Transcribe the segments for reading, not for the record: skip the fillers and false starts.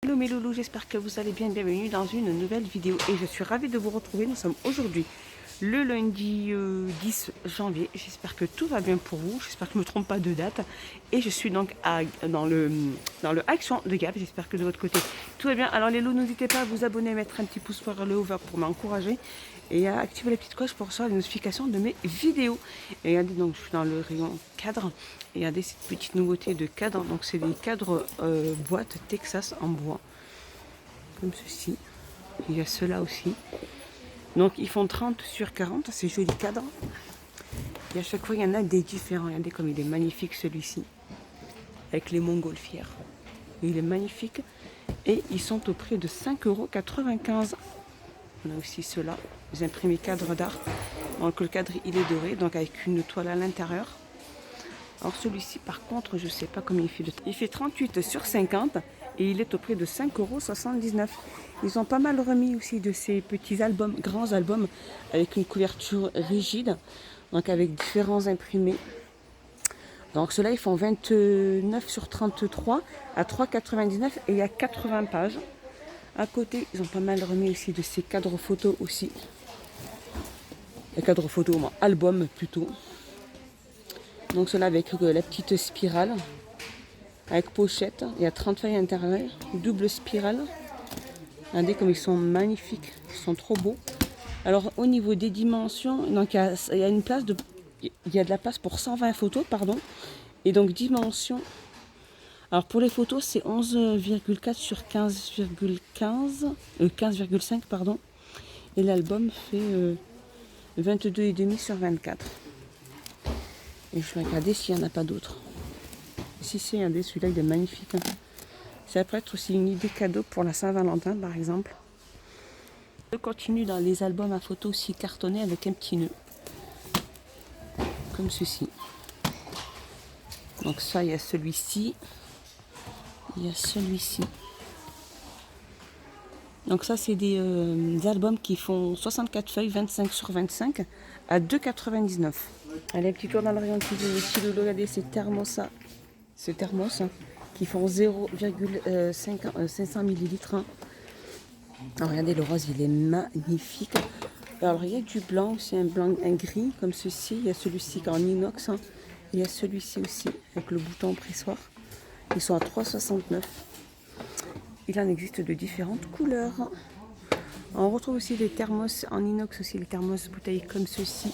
Hello mes loulous, j'espère que vous allez bien, bienvenue dans une nouvelle vidéo et je suis ravie de vous retrouver. Nous sommes aujourd'hui le lundi 10 janvier, j'espère que tout va bien pour vous, j'espère que je ne me trompe pas de date et je suis donc dans le Action de Gap, j'espère que de votre côté tout va bien. Alors les loups, n'hésitez pas à vous abonner, à mettre un petit pouce vers le haut pour m'encourager et à activer la petite cloche pour recevoir les notifications de mes vidéos. Et regardez, donc je suis dans le rayon cadre et regardez cette petite nouveauté de cadre, donc c'est des cadres boîte Texas en bois comme ceci. Il y a ceux-là aussi. Donc ils font 30 sur 40, c'est joli cadre. Et à chaque fois il y en a des différents. Regardez comme il est magnifique celui-ci. Avec les montgolfières. Il est magnifique. Et ils sont au prix de 5,95 €. On a aussi ceux-là, les imprimés cadres d'art. Donc le cadre il est doré, donc avec une toile à l'intérieur. Alors celui-ci par contre, je ne sais pas combien il fait. Il fait 38 sur 50 et il est au prix de 5,79 €. Ils ont pas mal remis aussi de ces petits albums, grands albums, avec une couverture rigide, donc avec différents imprimés. Donc ceux-là ils font 29 sur 33 à 3,99 € et il y a 80 pages. À côté, ils ont pas mal remis aussi de ces cadres photos aussi. Les cadres photos, album plutôt. Donc cela avec la petite spirale, avec pochette. Il y a 30 feuilles à l'intérieur, double spirale. Regardez comme ils sont magnifiques, ils sont trop beaux. Alors au niveau des dimensions, donc il y a une place de, il y a de la place pour 120 photos, pardon. Et donc dimension. Alors pour les photos, c'est 11,4 sur 15,5 pardon. Et l'album fait 22,5 sur 24. Et je vais regarder s'il n'y en a pas d'autres. Si c'est un des, celui-là il est magnifique. Hein. Ça peut être aussi une idée cadeau pour la Saint-Valentin par exemple. Je continue dans les albums à photos aussi cartonnés avec un petit nœud. Comme ceci. Donc ça, il y a celui-ci. Il y a celui-ci. Donc ça, c'est des albums qui font 64 feuilles, 25 sur 25 à 2,99 €. Allez, un petit tour dans le rayon cuisine. Ici, regardez ces thermos, hein, qui font 0,500 ml. Hein. Alors, regardez, le rose, il est magnifique. Alors, il y a du blanc aussi, un blanc, un gris, comme ceci. Il y a celui-ci qui est en inox. Hein. Il y a celui-ci aussi, avec le bouton pressoir. Ils sont à 3,69 €. Il en existe de différentes couleurs. On retrouve aussi des thermos en inox, aussi les thermos bouteilles comme ceci.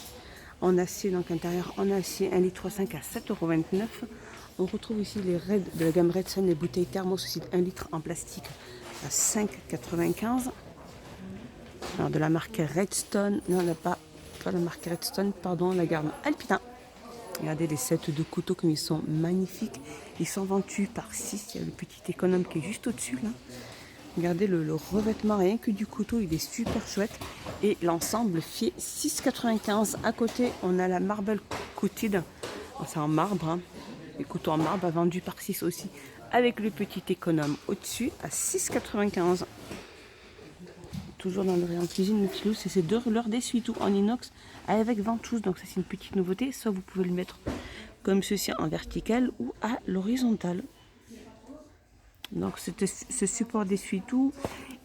En acier, donc intérieur en acier, 1,5 litre à 7,29 €. On retrouve ici les Red de la gamme Redstone, les bouteilles thermos aussi de 1 litre en plastique à 5,95 €. Alors de la marque Redstone, non, on n'a pas la marque Redstone, pardon, la gamme Alpina. Regardez les sets de couteaux comme ils sont magnifiques. Ils sont vendus par 6. Il y a le petit économe qui est juste au-dessus là. Regardez le revêtement rien que du couteau, il est super chouette. Et l'ensemble fait 6,95 €. À côté, on a la Marble Coated. C'est en marbre. Hein. Les couteaux en marbre vendus par 6 aussi. Avec le petit économe au-dessus à 6,95 €. Toujours dans le rayon cuisine, le petit loup, c'est ces deux rouleurs d'essuie-tout en inox avec ventouse. Donc ça c'est une petite nouveauté. Soit vous pouvez le mettre comme ceci en vertical ou à l'horizontale. Donc ce support d'essuie-tout,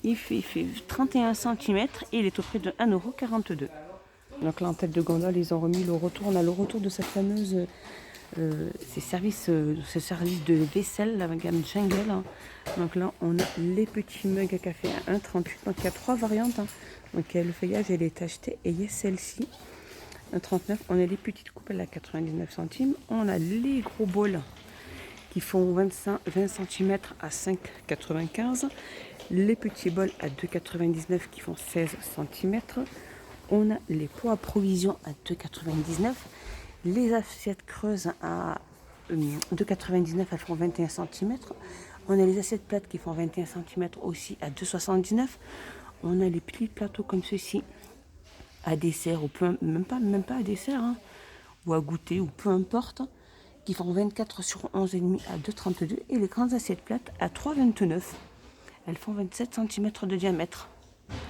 il fait 31 cm et il est au prix de 1,42 €. Donc là en tête de gondole, ils ont remis le retour. On a le retour de cette fameuse ce service de vaisselle, la gamme Jungle. Hein. Donc là, on a les petits mugs à café à 1,38 €. Donc il y a 3 variantes. Hein. Donc il y a le feuillage, elle est achetée. Et il y a celle-ci, 1,39 €. On a les petites coupelles à 99 centimes. On a les gros bols qui font 20 cm à 5,95 €. Les petits bols à 2,99 € qui font 16 cm. On a les pots à provision à 2,99 €. Les assiettes creuses à 2,99 €, elles font 21 cm. On a les assiettes plates qui font 21 cm aussi à 2,79 €. On a les petits plateaux comme ceci à dessert, ou même pas à dessert, hein, ou à goûter, ou peu importe, qui font 24 sur 11,5 à 2,32 €. Et les grandes assiettes plates à 3,29 €. Elles font 27 cm de diamètre.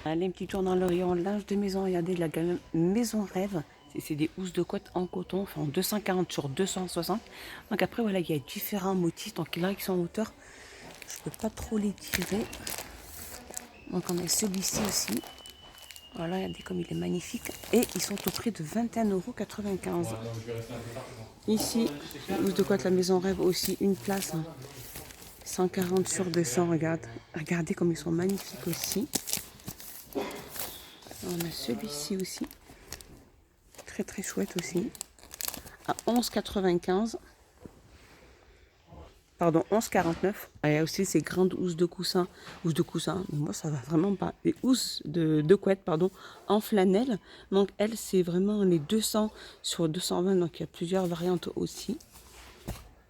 Allez, un petit tour dans le rayon linge de maison. Regardez la gamme Maison Rêve. C'est des housses de couette en coton, enfin 240 sur 260. Donc après, voilà, il y a différents motifs. Donc là, qui sont en hauteur Je peux pas trop les tirer. Donc on a celui-ci aussi. Voilà, regardez comme il est magnifique. Et ils sont au prix de 21,95 €. Ici, housse de couette la maison rêve aussi, une place. 140 sur 200, regarde. Regardez comme ils sont magnifiques aussi. On a celui-ci aussi. Très très chouette aussi. À 11,95 €. Pardon, 11,49 €. Il y a aussi ces grandes housses de coussin. Housses de coussin, mais moi ça va vraiment pas. Les housses de couette, pardon, en flanelle. Donc elles, c'est vraiment les 200 sur 220. Donc il y a plusieurs variantes aussi.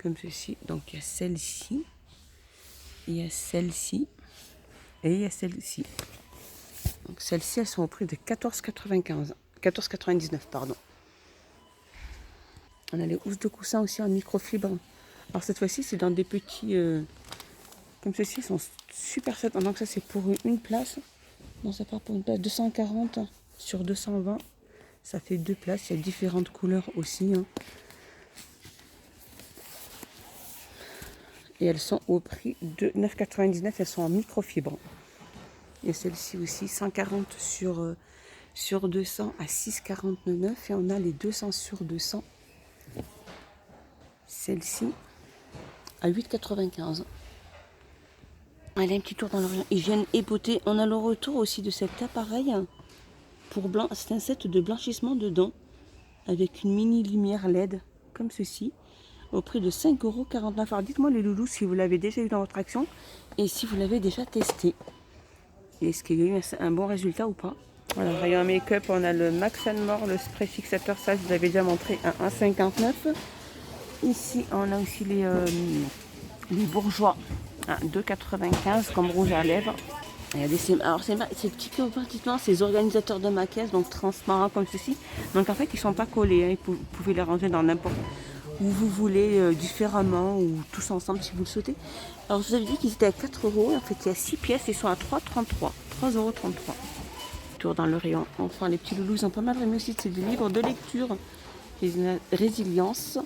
Comme ceci. Donc il y a celle-ci. Il y a celle-ci. Et il y a celle-ci. Donc celles-ci, elles sont au prix de 14,95. 14,99, pardon. On a les housses de coussin aussi en microfibre. Alors cette fois-ci, c'est dans des petits... comme ceci, ils sont super chouettes. Donc ça, c'est pour une place. Non, ça part pour une place. 240 sur 220. Ça fait 2 places. Il y a différentes couleurs aussi. Hein. Et elles sont au prix de 9,99. Elles sont en microfibre. Et celle-ci aussi, 140 sur 200 à 6,49. Et on a les 200 sur 200. Celle-ci à 8,95. Allez, un petit tour dans l'Orient. Ils viennent époter. On a le retour aussi de cet appareil pour blanc. C'est un set de blanchissement de dents avec une mini lumière LED comme ceci au prix de 5,49 €. Alors dites-moi les loulous si vous l'avez déjà eu dans votre action et si vous l'avez déjà testé. Est-ce qu'il y a eu un bon résultat ou pas? Voilà, rayon make-up, on a le Max & More, le spray fixateur, ça je vous l'avais déjà montré à 1,59 €. Ici, on a aussi les bourgeois à 2,95 € comme rouge à lèvres. Il y a des, alors c'est pratiquement ces organisateurs de maquillage, donc transparents comme ceci. Donc en fait, ils ne sont pas collés. Hein. Vous pouvez les ranger dans n'importe où vous voulez, différemment ou tous ensemble si vous le souhaitez. Alors je vous avais dit qu'ils étaient à 4 €. En fait, il y a 6 pièces. Ils sont à 3,33 €. 3,33 €. Tour dans le rayon. Enfin, les petits loulous, ils ont pas mal aimé aussi. C'est des livres de lecture. Résilience.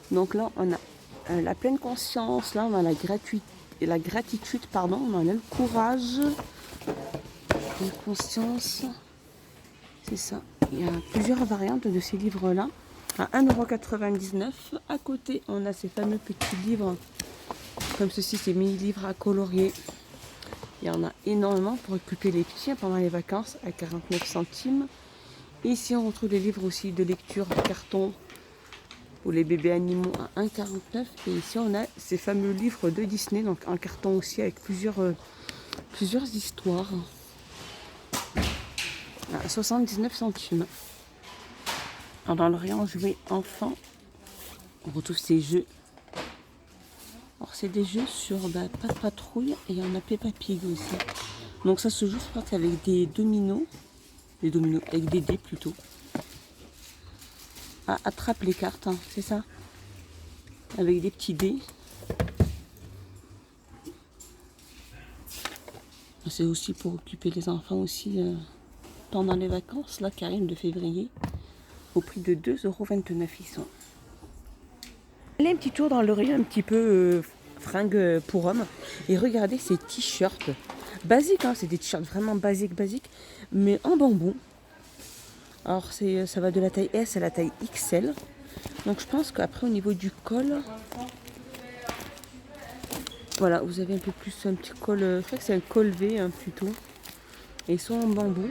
Donc là, on a la pleine conscience. Là, on a la gratitude, pardon. On a le courage. La conscience. C'est ça. Il y a plusieurs variantes de ces livres-là. À 1,99 €. À côté, on a ces fameux petits livres. Comme ceci, ces mini-livres à colorier. Il y en a énormément pour occuper les petits pendant les vacances à 49 centimes. Et ici, on retrouve des livres aussi de lecture de carton pour les bébés animaux à 1,49 €. Et ici, on a ces fameux livres de Disney, donc en carton aussi avec plusieurs histoires à 79 centimes. Alors, dans le rayon jouets enfants, on retrouve ces jeux. Alors, c'est des jeux sur Pat' Patrouille et il y en a Peppa Pig aussi. Donc, ça se joue, je crois, avec des dominos. Des dominos, avec des dés plutôt. Ah, attrape les cartes, hein, c'est ça. Avec des petits dés. C'est aussi pour occuper les enfants aussi pendant les vacances, là, qui arrivent de février. Au prix de 2,29 € ils sont. Allez, un petit tour dans le rayon un petit peu fringues pour hommes. Et regardez ces t-shirts. Basiques, hein, c'est des t-shirts vraiment basiques, mais en bambou. Alors ça va de la taille S à la taille XL. Donc je pense qu'après au niveau du col, voilà, vous avez un peu plus un petit col, je crois que c'est un col V hein, plutôt. Et ils sont en bambou.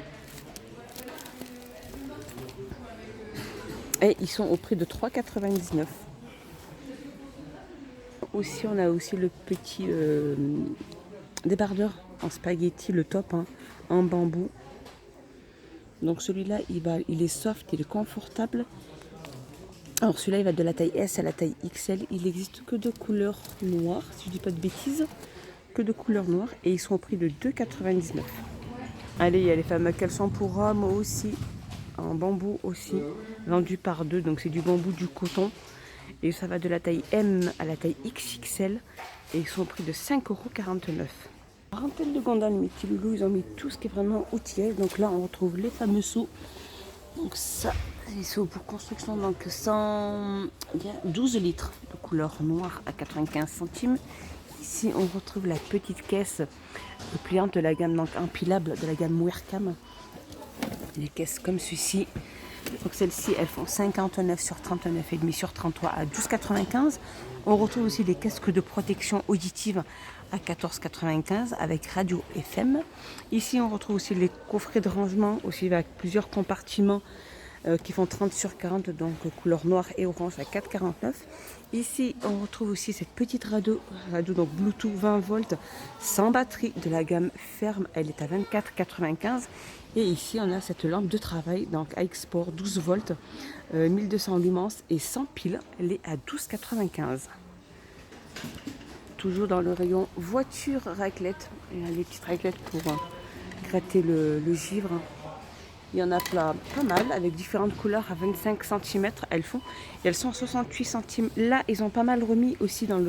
Et ils sont au prix de 3,99 €. Aussi, on a aussi le petit débardeur en spaghetti, le top, hein, en bambou. Donc celui-là, il est soft, il est confortable. Alors celui-là, il va de la taille S à la taille XL. Il n'existe que de couleur noire, si je dis pas de bêtises. Que de couleur noire. Et ils sont au prix de 2,99 €. Allez, il y a les fameux caleçons pour hommes aussi. En bambou aussi. Vendus par 2. Donc c'est du bambou, du coton. Et ça va de la taille M à la taille XXL. Et ils sont au prix de 5,49 €. Rentelle de gondole, mes petits loulous, ils ont mis tout ce qui est vraiment outillage. Donc là, on retrouve les fameux seaux. Donc ça, c'est seaux pour construction. Donc 12 litres de couleur noire à 95 centimes. Ici, on retrouve la petite caisse pliante de la gamme donc empilable de la gamme Werkam. Les caisses comme ceci. Donc celles-ci, elles font 59 sur 39,5 sur 33 à 12,95. On retrouve aussi des casques de protection auditive à 14,95 avec radio FM. Ici, on retrouve aussi les coffrets de rangement aussi avec plusieurs compartiments qui font 30 sur 40, donc couleur noire et orange à 4,49. Ici, on retrouve aussi cette petite radio donc Bluetooth 20 volts sans batterie de la gamme ferme. Elle est à 24,95. Et ici, on a cette lampe de travail, donc à export 12 volts, 1200 lumens et sans pile. Elle est à 12,95. Toujours dans le rayon voiture raclette. Il y a les petites raclettes pour gratter le givre. Il y en a pas mal avec différentes couleurs à 25 cm. Elles sont à 68 centimes. Là, ils ont pas mal remis aussi dans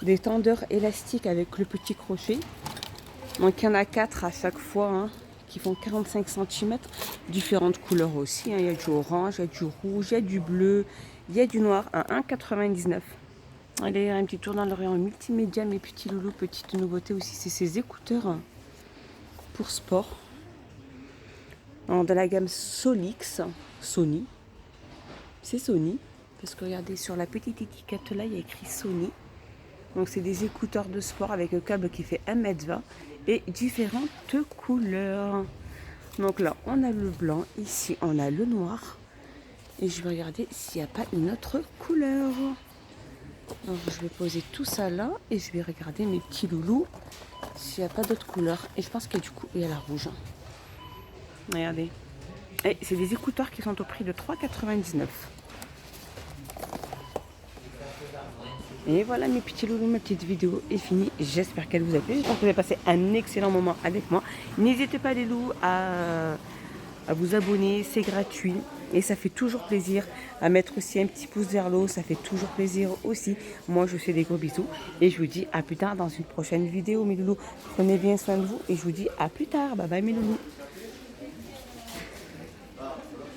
des tendeurs élastiques avec le petit crochet. Donc il y en a 4 à chaque fois hein, qui font 45 cm. Différentes couleurs aussi. Hein. Il y a du orange, il y a du rouge, il y a du bleu, il y a du noir à 1,99. Allez, un petit tour dans le rayon multimédia, mes petits loulous. Petite nouveauté aussi, c'est ces écouteurs pour sport. De la gamme Solix, Sony. C'est Sony, parce que regardez sur la petite étiquette là, il y a écrit Sony. Donc c'est des écouteurs de sport avec un câble qui fait 1,20 m et différentes couleurs. Donc là, on a le blanc, ici on a le noir. Et je vais regarder s'il n'y a pas une autre couleur. Alors je vais poser tout ça là et je vais regarder mes petits loulous s'il n'y a pas d'autre couleur. Et je pense qu'il y a du coup, il y a la rouge. Regardez. Et c'est des écouteurs qui sont au prix de 3,99. Et voilà mes petits loulous, ma petite vidéo est finie. J'espère qu'elle vous a plu. J'espère que vous avez passé un excellent moment avec moi. N'hésitez pas les loups à vous abonner, c'est gratuit. Et ça fait toujours plaisir à mettre aussi un petit pouce vers le haut. Ça fait toujours plaisir aussi. Moi je vous fais des gros bisous. Et je vous dis à plus tard dans une prochaine vidéo mes loulous. Prenez bien soin de vous et je vous dis à plus tard. Bye bye mes loulous.